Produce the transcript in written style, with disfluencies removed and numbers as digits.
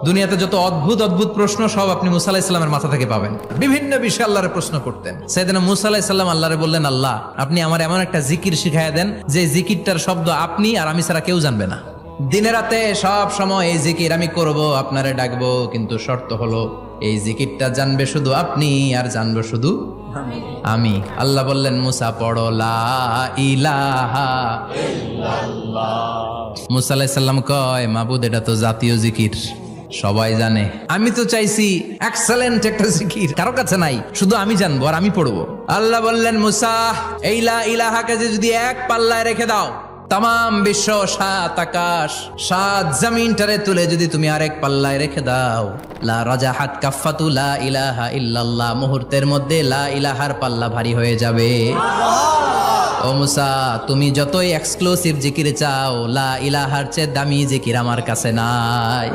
দুনিয়াতে যত অদ্ভুত অদ্ভুত প্রশ্ন সব আপনি মুসা আলাহিস সাল্লামের মাথা থেকে পাবেন। বিভিন্ন বিষয়ে আল্লাহরে প্রশ্ন করতেন। সাইয়েদনা মুসা আলাহিস সাল্লাম আল্লাহরে বললেন, আল্লাহ আপনি আমার এমন একটা জিকির শিখাইয়া দেন যে জিকিরটার শব্দ আপনি আর আমি ছাড়া কেউ জানবে না। দিনে রাতে সব সময় এই জিকির আমি করব, আপনারে ডাকবো, কিন্তু শর্ত হলো এই জিকিরটা জানবে শুধু আপনি আর জানবো শুধু আমি। আল্লাহ বললেন, মুসা পড়ো লা ইলাহা ইল্লাল্লাহ। মুসা আলাইহিস সালাম কয়, মাবুদ এটা তো জাতীয় জিকির, সবাই জানে। আমি তো চাইছি এক্সেলেন্ট একটা জিকির, কারো কাছে নাই, শুধু আমি জানবো আর আমি পড়বো। আল্লাহ বললেন, মুসা এই লা ইলাহাকে যদি এক পাল্লায় রেখে দাও, তাম বিশ্ব, 7 আকাশ 7 জমিনটারে তুলে যদি তুমি আরেক পাল্লায় রেখে দাও, লা রাজাহাত কাফাতু লা ইলাহা ইল্লাল্লাহ, মুহূর্তের মধ্যে লা ইলাহার পাল্লা ভারী হয়ে যাবে। ও মুসা, তুমি যতই এক্সক্লুসিভ জিকির চাও, লা ইলাহার চেয়ে দামি জিকির আমার কাছে নাই।